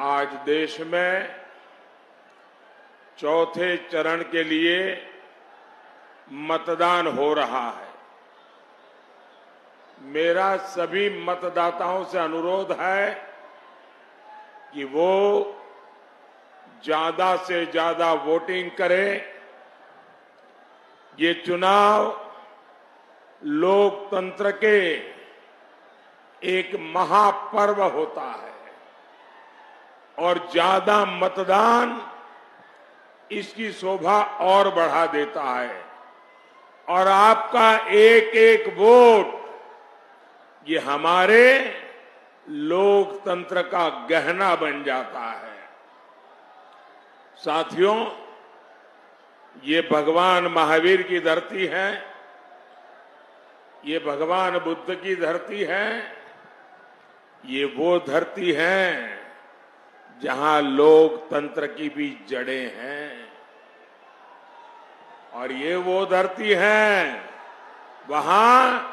आज देश में चौथे चरण के लिए मतदान हो रहा है। मेरा सभी मतदाताओं से अनुरोध है कि वो ज्यादा से ज्यादा वोटिंग करें। ये चुनाव लोकतंत्र के एक महापर्व होता है और ज्यादा मतदान इसकी शोभा और बढ़ा देता है और आपका एक एक वोट ये हमारे लोकतंत्र का गहना बन जाता है। साथियों, ये भगवान महावीर की धरती है, ये भगवान बुद्ध की धरती है, ये वो धरती है जहां लोकतंत्र की भी जड़ें हैं और ये वो धरती है वहां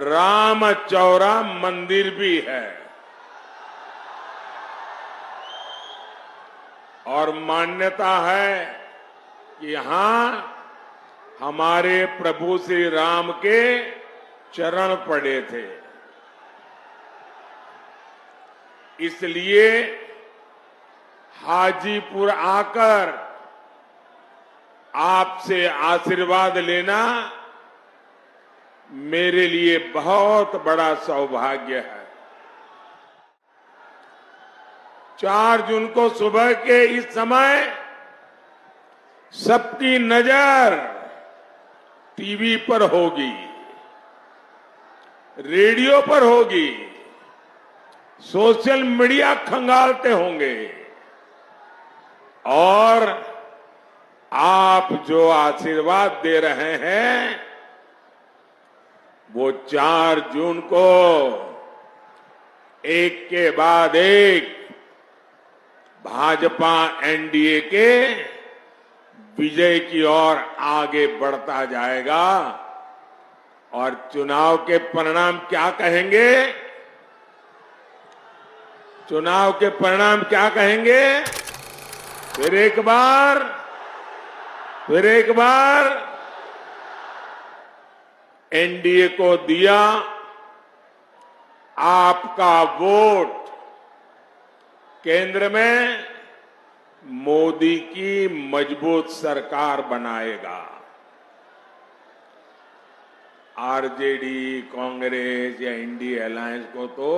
रामचौरा मंदिर भी है और मान्यता है कि यहां हमारे प्रभु श्री राम के चरण पड़े थे। इसलिए हाजीपुर आकर आपसे आशीर्वाद लेना मेरे लिए बहुत बड़ा सौभाग्य है। 4 जून को सुबह के इस समय सबकी नजर टीवी पर होगी, रेडियो पर होगी, सोशल मीडिया खंगालते होंगे और आप जो आशीर्वाद दे रहे हैं वो 4 जून को एक के बाद एक भाजपा एनडीए के विजय की ओर आगे बढ़ता जाएगा। और चुनाव के परिणाम क्या कहेंगे? चुनाव के परिणाम क्या कहेंगे? फिर एक बार एनडीए को दिया आपका वोट केंद्र में मोदी की मजबूत सरकार बनाएगा। आरजेडी, कांग्रेस या इंडिया अलायंस को तो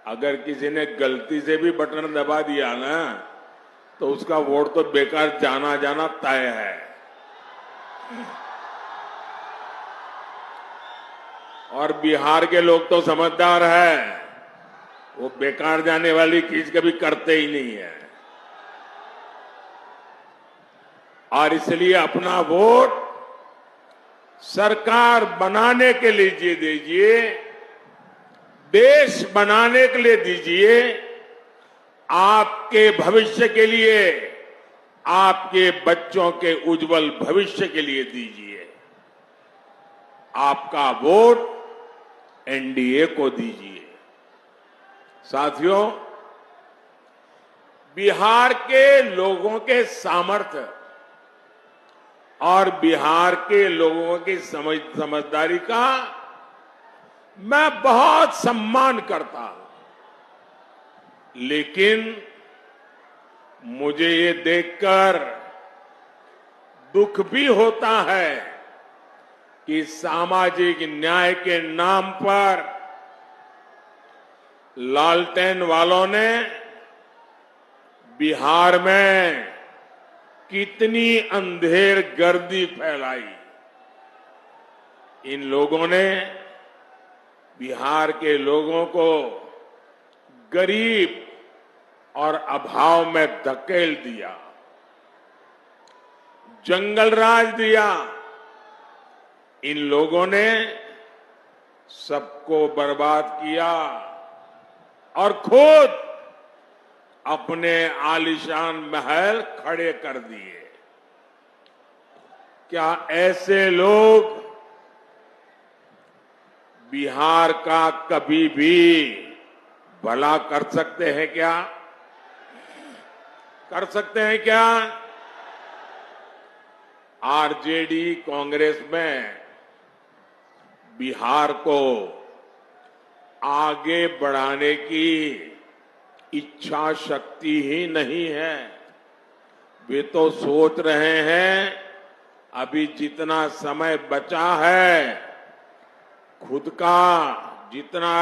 अगर किसी ने गलती से भी बटन दबा दिया ना तो उसका वोट तो बेकार जाना तय है। और बिहार के लोग तो समझदार है, वो बेकार जाने वाली चीज कभी करते ही नहीं है और इसलिए अपना वोट सरकार बनाने के लिए दीजिए, देश बनाने के लिए दीजिए, आपके भविष्य के लिए, आपके बच्चों के उज्जवल भविष्य के लिए दीजिए। आपका वोट एनडीए को दीजिए। साथियों, बिहार के लोगों के सामर्थ्य और बिहार के लोगों की समझदारी का मैं बहुत सम्मान करता हूं, लेकिन मुझे ये देखकर दुख भी होता है कि सामाजिक न्याय के नाम पर लालटेन वालों ने बिहार में कितनी अंधेर गर्दी फैलाई। इन लोगों ने बिहार के लोगों को गरीब और अभाव में धकेल दिया, जंगल राज दिया। इन लोगों ने सबको बर्बाद किया और खुद अपने आलीशान महल खड़े कर दिए। क्या ऐसे लोग बिहार का कभी भी भला कर सकते हैं क्या? कर सकते हैं क्या? आरजेडी कांग्रेस में बिहार को आगे बढ़ाने की इच्छा शक्ति ही नहीं है। वे तो सोच रहे हैं अभी जितना समय बचा है खुद का जितना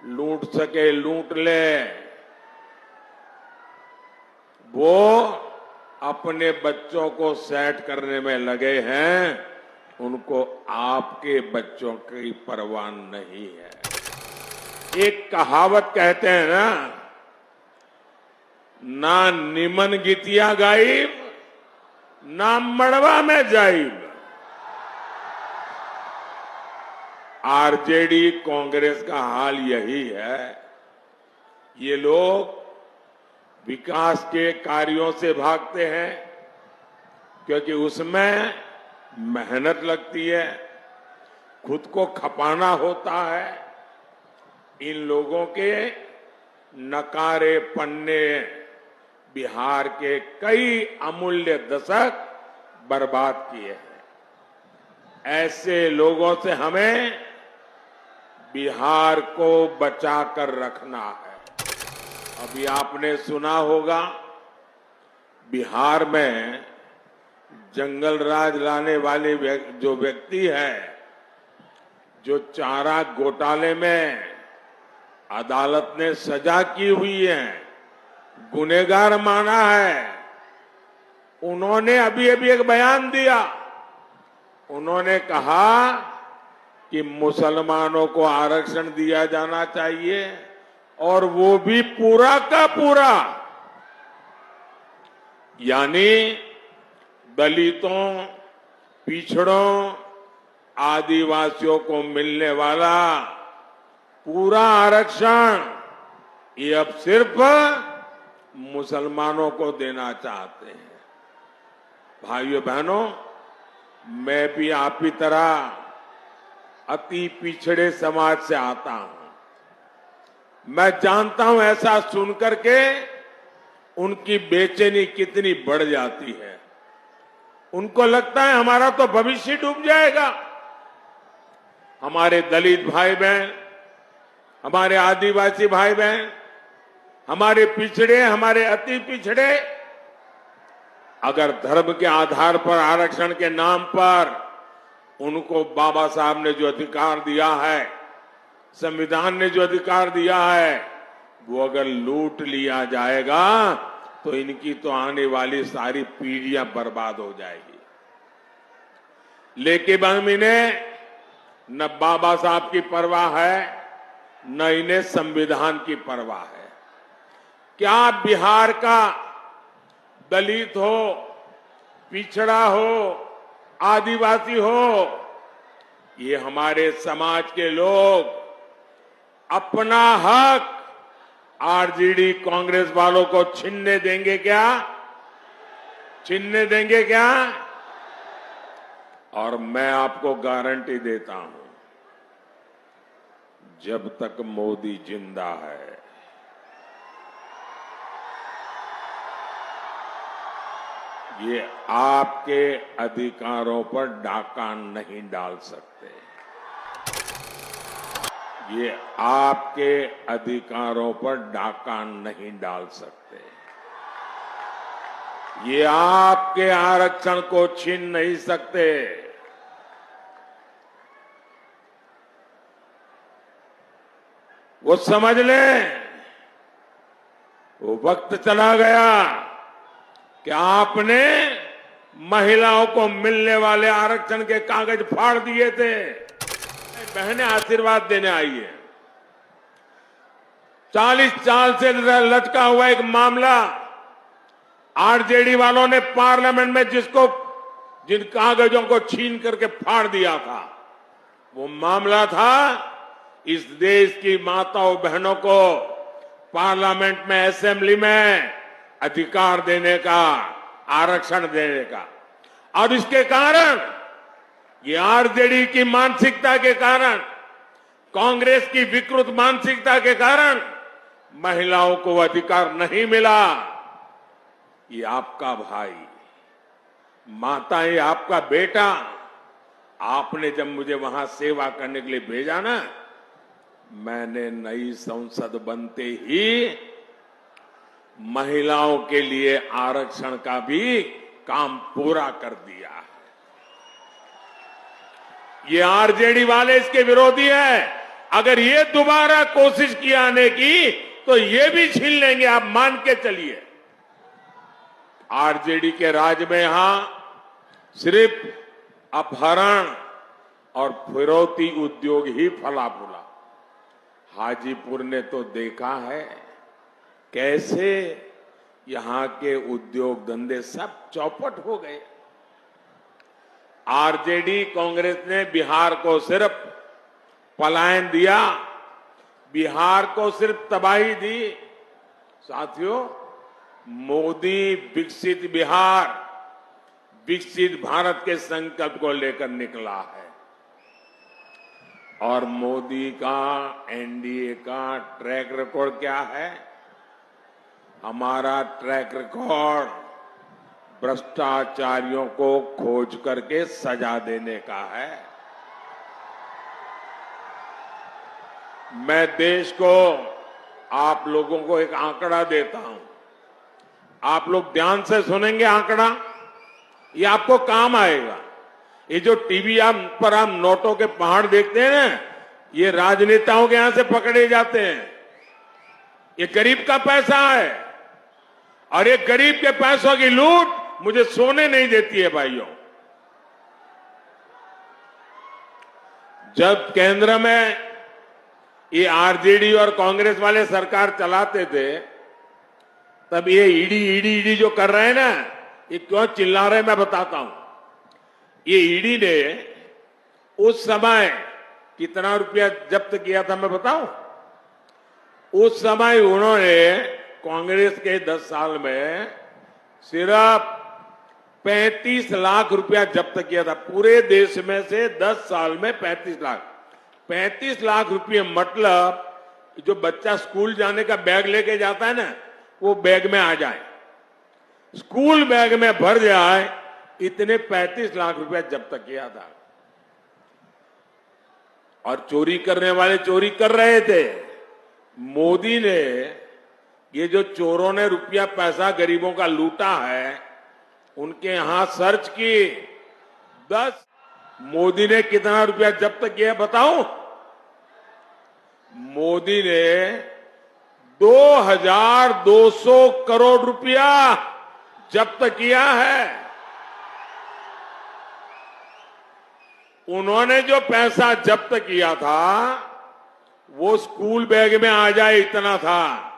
लूट सके लूट ले। वो अपने बच्चों को सेट करने में लगे हैं, उनको आपके बच्चों की परवाह नहीं है। एक कहावत कहते हैं ना निमन गीतिया गायब ना मड़वा में जाइब। आरजेडी कांग्रेस का हाल यही है। ये लोग विकास के कार्यों से भागते हैं क्योंकि उसमें मेहनत लगती है, खुद को खपाना होता है। इन लोगों के नकारे पन्ने बिहार के कई अमूल्य दशक बर्बाद किए हैं। ऐसे लोगों से हमें बिहार को बचाकर रखना है। अभी आपने सुना होगा बिहार में जंगल राज लाने वाले जो व्यक्ति है, जो चारा घोटाले में अदालत ने सजा की हुई है, गुनहगार माना है, उन्होंने अभी अभी एक बयान दिया। उन्होंने कहा कि मुसलमानों को आरक्षण दिया जाना चाहिए और वो भी पूरा का पूरा, यानी दलितों, पिछड़ों, आदिवासियों को मिलने वाला पूरा आरक्षण ये अब सिर्फ मुसलमानों को देना चाहते हैं। भाइयों बहनों, मैं भी आप ही तरह अति पिछड़े समाज से आता हूं। मैं जानता हूं ऐसा सुनकर के उनकी बेचैनी कितनी बढ़ जाती है। उनको लगता है हमारा तो भविष्य डूब जाएगा। हमारे दलित भाई बहन, हमारे आदिवासी भाई बहन, हमारे पिछड़े, हमारे अति पिछड़े अगर धर्म के आधार पर आरक्षण के नाम पर उनको बाबा साहब ने जो अधिकार दिया है, संविधान ने जो अधिकार दिया है, वो अगर लूट लिया जाएगा तो इनकी तो आने वाली सारी पीढ़ियां बर्बाद हो जाएगी। लेकिन इन्हें न बाबा साहब की परवाह है, न इन्हें संविधान की परवाह है। क्या बिहार का दलित हो, पिछड़ा हो, आदिवासी हो, ये हमारे समाज के लोग अपना हक आरजेडी कांग्रेस वालों को छीनने देंगे क्या? छीनने देंगे क्या? और मैं आपको गारंटी देता हूं, जब तक मोदी जिंदा है, ये आपके अधिकारों पर डाका नहीं डाल सकते। ये आपके अधिकारों पर डाका नहीं डाल सकते। ये आपके आरक्षण को छीन नहीं सकते। वो समझ लें, वो वक्त चला गया कि आपने महिलाओं को मिलने वाले आरक्षण के कागज फाड़ दिए थे। बहनें आशीर्वाद देने आई है। 40 साल से लटका हुआ एक मामला आरजेडी वालों ने पार्लियामेंट में जिन कागजों को छीन करके फाड़ दिया था, वो मामला था इस देश की माताओं बहनों को पार्लियामेंट में, असेंबली में अधिकार देने का, आरक्षण देने का। और इसके कारण, ये आरजेडी की मानसिकता के कारण कांग्रेस की विकृत मानसिकता के कारण महिलाओं को अधिकार नहीं मिला। ये आपका भाई, माता ये आपका बेटा, आपने जब मुझे वहां सेवा करने के लिए भेजा ना, मैंने नई संसद बनते ही महिलाओं के लिए आरक्षण का भी काम पूरा कर दिया। ये आरजेडी वाले इसके विरोधी हैं। अगर ये दोबारा कोशिश की आने की तो ये भी छीन लेंगे, आप मान के चलिए। आरजेडी के राज में यहां सिर्फ अपहरण और फिरौती उद्योग ही फला फूला। हाजीपुर ने तो देखा है कैसे यहां के उद्योग धंधे सब चौपट हो गए। आरजेडी कांग्रेस ने बिहार को सिर्फ पलायन दिया, बिहार को सिर्फ तबाही दी। साथियों, मोदी विकसित बिहार, विकसित भारत के संकल्प को लेकर निकला है और मोदी का, एनडीए का ट्रैक रिकॉर्ड क्या है? हमारा ट्रैक रिकॉर्ड भ्रष्टाचारियों को खोज करके सजा देने का है। मैं देश को, आप लोगों को एक आंकड़ा देता हूं, आप लोग ध्यान से सुनेंगे आंकड़ा, ये आपको काम आएगा। ये जो टीवी पर हम नोटों के पहाड़ देखते हैं ना, ये राजनेताओं के यहां से पकड़े जाते हैं। ये गरीब का पैसा है और ये गरीब के पैसों की लूट मुझे सोने नहीं देती है भाइयों। जब केंद्र में ये आरजेडी और कांग्रेस वाले सरकार चलाते थे, तब ये ईडी जो कर रहे हैं ना, ये क्यों चिल्ला रहे हैं मैं बताता हूं। ये ईडी ने उस समय कितना रुपया जब्त किया था मैं बताऊं? उस समय उन्होंने कांग्रेस के 10 साल में सिर्फ 35 लाख रुपया जब्त किया था। पूरे देश में से 10 साल में 35 लाख रुपये, मतलब जो बच्चा स्कूल जाने का बैग लेके जाता है ना, वो बैग में आ जाए, स्कूल बैग में भर जाए, इतने 35 लाख रुपया जब्त किया था। और चोरी करने वाले चोरी कर रहे थे। मोदी ने, ये जो चोरों ने रुपया पैसा गरीबों का लूटा है, उनके यहां सर्च की। मोदी ने कितना रुपया जब्त किया बताऊं? मोदी ने 2200 करोड़ रुपया जब्त किया है। उन्होंने जो पैसा जब्त किया था वो स्कूल बैग में आ जाए इतना था।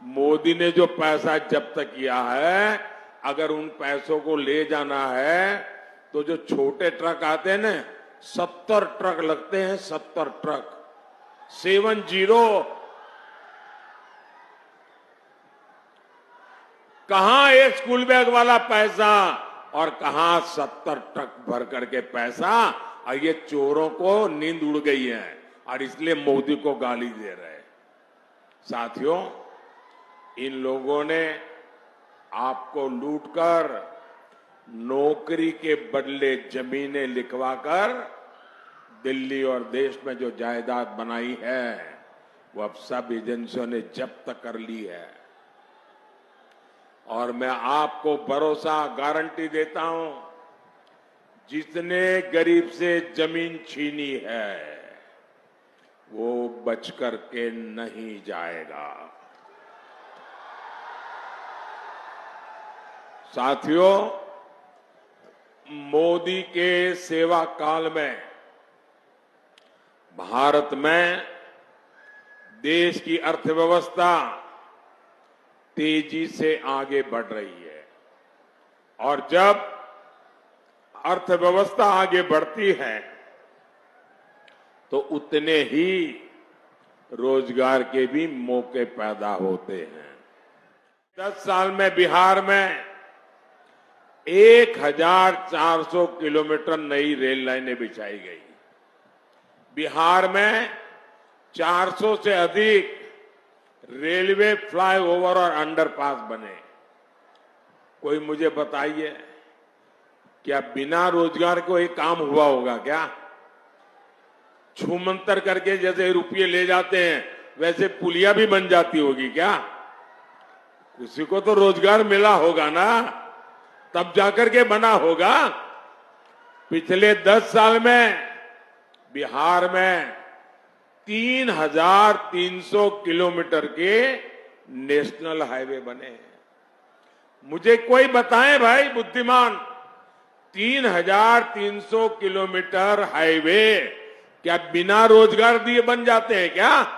मोदी ने जो पैसा जब्त किया है, अगर उन पैसों को ले जाना है तो जो छोटे ट्रक आते हैं ना, 70 ट्रक लगते हैं, 70 ट्रक, 70। कहां एक स्कूल बैग वाला पैसा और कहां 70 ट्रक भर करके पैसा। और ये चोरों को नींद उड़ गई है और इसलिए मोदी को गाली दे रहे हैं। साथियों, इन लोगों ने आपको लूटकर, नौकरी के बदले जमीनें लिखवाकर दिल्ली और देश में जो जायदाद बनाई है, वो अब सब एजेंसियों ने जब्त कर ली है। और मैं आपको भरोसा, गारंटी देता हूं, जिसने गरीब से जमीन छीनी है वो बच करके नहीं जाएगा। साथियों, मोदी के सेवा काल में भारत में देश की अर्थव्यवस्था तेजी से आगे बढ़ रही है। और जब अर्थव्यवस्था आगे बढ़ती है तो उतने ही रोजगार के भी मौके पैदा होते हैं। 10 साल में बिहार में 1400 किलोमीटर नई रेल लाइनें बिछाई गई। बिहार में 400 से अधिक रेलवे फ्लाईओवर और अंडरपास बने। कोई मुझे बताइए, क्या बिना रोजगार को एक काम हुआ होगा क्या? छूमंतर करके जैसे रुपये ले जाते हैं वैसे पुलिया भी बन जाती होगी क्या? किसी को तो रोजगार मिला होगा ना, तब जाकर के बना होगा। पिछले 10 साल में बिहार में 3,300 किलोमीटर के नेशनल हाईवे बने हैं। मुझे कोई बताए भाई बुद्धिमान, 3,300 किलोमीटर हाईवे क्या बिना रोजगार दिए बन जाते हैं क्या?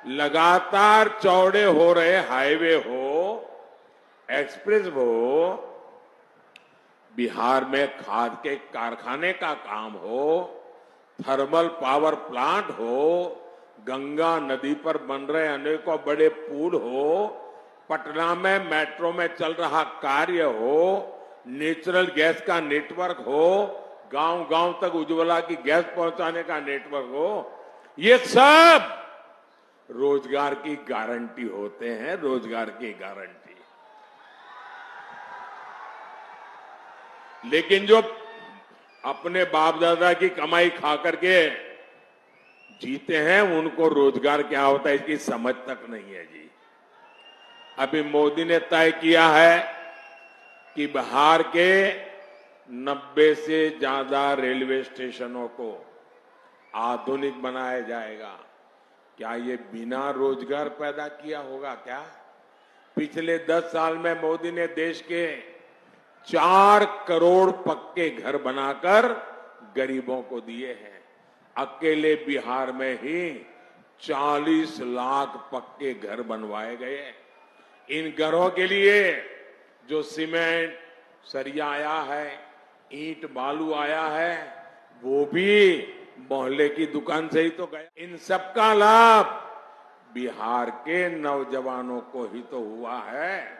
लगातार चौड़े हो रहे हाईवे हो, एक्सप्रेस हो, बिहार में खाद के कारखाने का काम हो, थर्मल पावर प्लांट हो, गंगा नदी पर बन रहे अनेकों बड़े पुल हो, पटना में मेट्रो में चल रहा कार्य हो, नेचुरल गैस का नेटवर्क हो, गांव गांव तक उज्ज्वला की गैस पहुंचाने का नेटवर्क हो, ये सब रोजगार की गारंटी होते हैं, रोजगार की गारंटी। लेकिन जो अपने बाप दादा की कमाई खा करके जीते हैं उनको रोजगार क्या होता है इसकी समझ तक नहीं है जी। अभी मोदी ने तय किया है कि बिहार के 90 से ज्यादा रेलवे स्टेशनों को आधुनिक बनाया जाएगा। क्या ये बिना रोजगार पैदा किया होगा क्या? पिछले 10 साल में मोदी ने देश के 4 करोड़ पक्के घर बनाकर गरीबों को दिए हैं। अकेले बिहार में ही 40 लाख पक्के घर बनवाए गए। इन घरों के लिए जो सीमेंट सरिया आया है, ईंट बालू आया है, वो भी मोहल्ले की दुकान से ही तो गया। इन सबका लाभ बिहार के नौजवानों को ही तो हुआ है।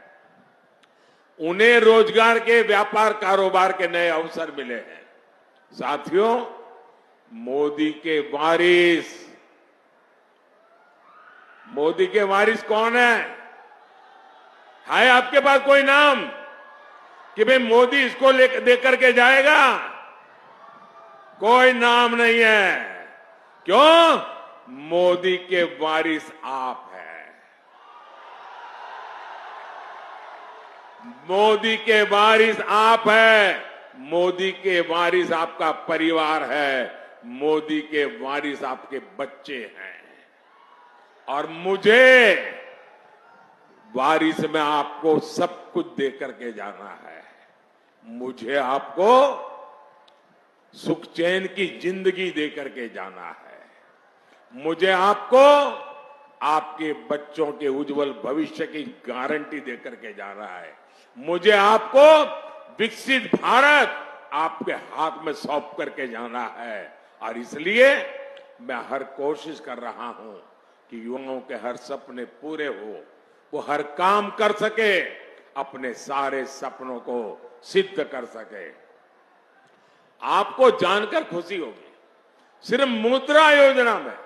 उन्हें रोजगार के, व्यापार कारोबार के नए अवसर मिले हैं। साथियों, मोदी के वारिस कौन है आपके पास कोई नाम कि भाई मोदी इसको लेकर के जाएगा? कोई नाम नहीं है। क्यों? मोदी के वारिस आप हैं। मोदी के वारिस आप हैं। मोदी के वारिस आपका परिवार है। मोदी के वारिस आपके बच्चे हैं। और मुझे वारिस में आपको सब कुछ दे करके जाना है। मुझे आपको सुख चैन की जिंदगी दे करके जाना है। मुझे आपको आपके बच्चों के उज्जवल भविष्य की गारंटी दे करके जाना है। मुझे आपको विकसित भारत आपके हाथ में सौंप करके जाना है। और इसलिए मैं हर कोशिश कर रहा हूं कि युवाओं के हर सपने पूरे हो, वो हर काम कर सके, अपने सारे सपनों को सिद्ध कर सके। आपको जानकर खुशी होगी, सिर्फ मुद्रा योजना में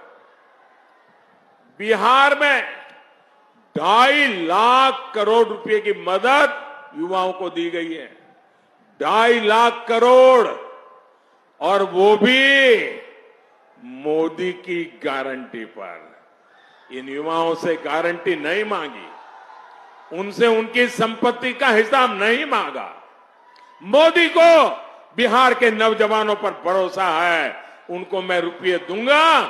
बिहार में 2.5 लाख करोड़ रुपए की मदद युवाओं को दी गई है। 2.5 लाख करोड़, और वो भी मोदी की गारंटी पर। इन युवाओं से गारंटी नहीं मांगी, उनसे उनकी संपत्ति का हिसाब नहीं मांगा। मोदी को बिहार के नौजवानों पर भरोसा है। उनको मैं रुपये दूंगा,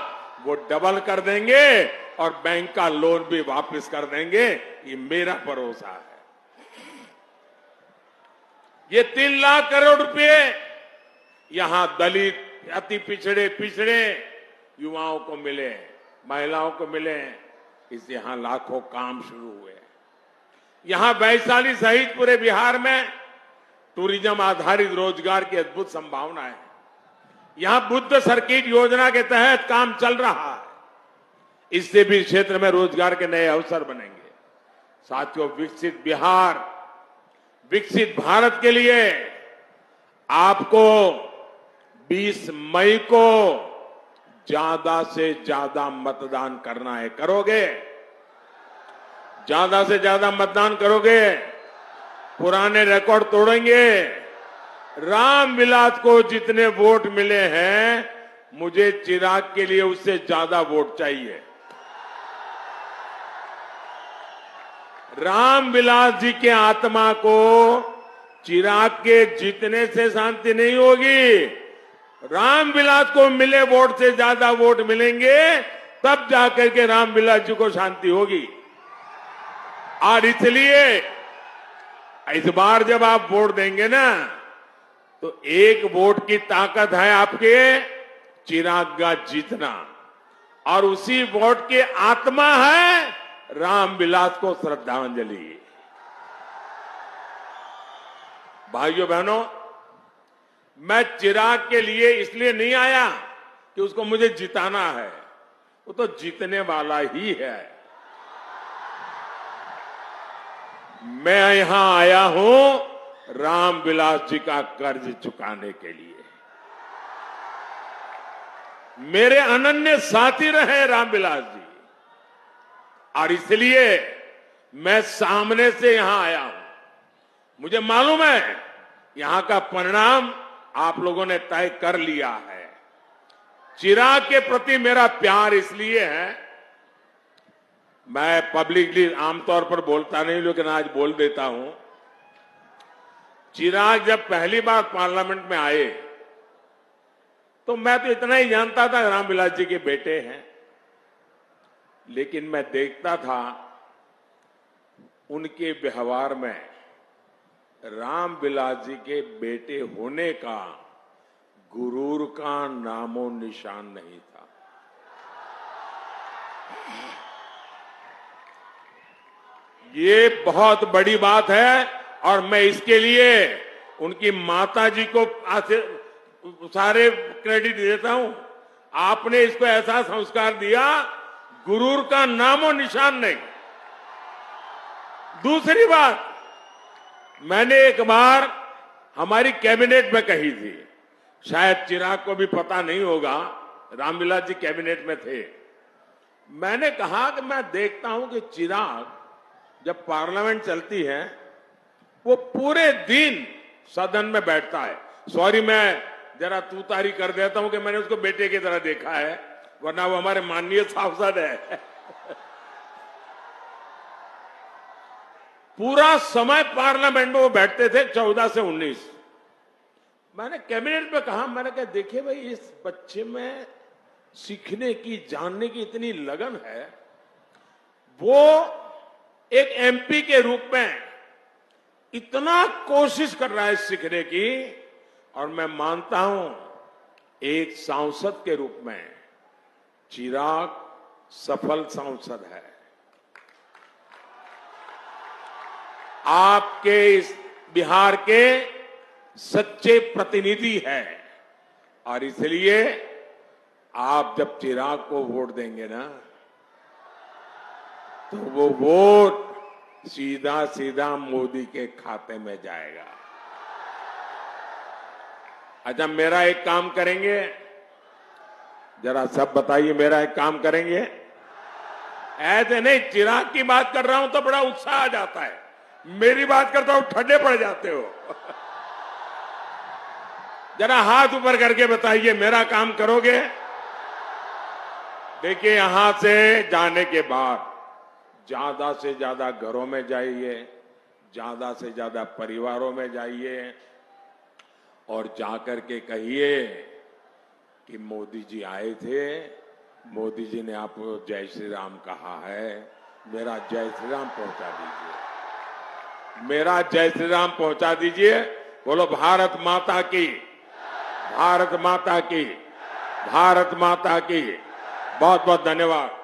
वो डबल कर देंगे और बैंक का लोन भी वापस कर देंगे। ये मेरा भरोसा है। ये 3 लाख करोड़ रुपए यहां दलित, अति पिछड़े युवाओं को मिले, महिलाओं को मिले। इससे यहां लाखों काम शुरू हुए। यहां वैशाली सहित पूरे बिहार में टूरिज्म आधारित रोजगार की अद्भुत संभावनाएं हैं। यहां बुद्ध सर्किट योजना के तहत काम चल रहा है। इससे भी क्षेत्र में रोजगार के नए अवसर बनेंगे। साथियों, विकसित बिहार, विकसित भारत के लिए आपको 20 मई को ज्यादा से ज्यादा मतदान करना है। करोगे? ज्यादा से ज्यादा मतदान करोगे? पुराने रिकॉर्ड तोड़ेंगे? रामविलास को जितने वोट मिले हैं, मुझे चिराग के लिए उससे ज्यादा वोट चाहिए। रामविलास जी के आत्मा को चिराग के जीतने से शांति नहीं होगी। रामविलास को मिले वोट से ज्यादा वोट मिलेंगे, तब जाकर के रामविलास जी को शांति होगी। और इसलिए इस बार जब आप वोट देंगे ना, तो एक वोट की ताकत है आपके चिराग का जीतना, और उसी वोट की आत्मा है रामविलास को श्रद्धांजलि। भाइयों बहनों, मैं चिराग के लिए इसलिए नहीं आया कि उसको मुझे जिताना है, वो तो जीतने वाला ही है। मैं यहां आया हूं रामविलास जी का कर्ज चुकाने के लिए। मेरे अनन्य साथी रहे रामविलास जी, और इसलिए मैं सामने से यहां आया हूं। मुझे मालूम है यहां का परिणाम आप लोगों ने तय कर लिया है। चिराग के प्रति मेरा प्यार इसलिए है, मैं पब्लिकली आमतौर पर बोलता नहीं, लेकिन आज बोल देता हूं। चिराग जब पहली बार पार्लियामेंट में आए, तो मैं तो इतना ही जानता था रामविलास जी के बेटे हैं, लेकिन मैं देखता था उनके व्यवहार में रामविलास जी के बेटे होने का गुरूर का नामो निशान नहीं था। ये बहुत बड़ी बात है, और मैं इसके लिए उनकी माता जी को सारे क्रेडिट देता हूं। आपने इसको ऐसा संस्कार दिया, गुरूर का नामो निशान नहीं। दूसरी बात, मैंने एक बार हमारी कैबिनेट में कही थी, शायद चिराग को भी पता नहीं होगा, रामविलास जी कैबिनेट में थे। मैंने कहा कि मैं देखता हूं कि चिराग जब पार्लियामेंट चलती है, वो पूरे दिन सदन में बैठता है। सॉरी, मैं जरा तूतारी कर देता हूं कि मैंने उसको बेटे की तरह देखा है, वरना वो हमारे माननीय सांसद है। पूरा समय पार्लियामेंट में वो बैठते थे, 14 से 19। मैंने कैबिनेट में कहा, मैंने कहा देखिए भाई, इस बच्चे में सीखने की, जानने की इतनी लगन है, वो एक एमपी के रूप में इतना कोशिश कर रहा है सीखने की, और मैं मानता हूं एक सांसद के रूप में चिराग सफल सांसद है। आपके इस बिहार के सच्चे प्रतिनिधि है, और इसलिए आप जब चिराग को वोट देंगे ना, तो वो वोट सीधा सीधा मोदी के खाते में जाएगा। अच्छा, मेरा एक काम करेंगे, जरा सब बताइए, मेरा एक काम करेंगे? ऐसे नहीं, चिराग की बात कर रहा हूं तो बड़ा उत्साह आ जाता है, मेरी बात करता हूं ठंडे पड़ जाते हो। जरा हाथ ऊपर करके बताइए, मेरा काम करोगे? देखिए, यहां से जाने के बाद ज्यादा से ज्यादा घरों में जाइए, ज्यादा से ज्यादा परिवारों में जाइए, और जाकर के कहिए कि मोदी जी आए थे, मोदी जी ने आपको जय श्री राम कहा है, मेरा जय श्री राम पहुंचा दीजिए, मेरा जय श्री राम पहुंचा दीजिए। बोलो भारत माता की, भारत माता की, भारत माता की। बहुत बहुत धन्यवाद।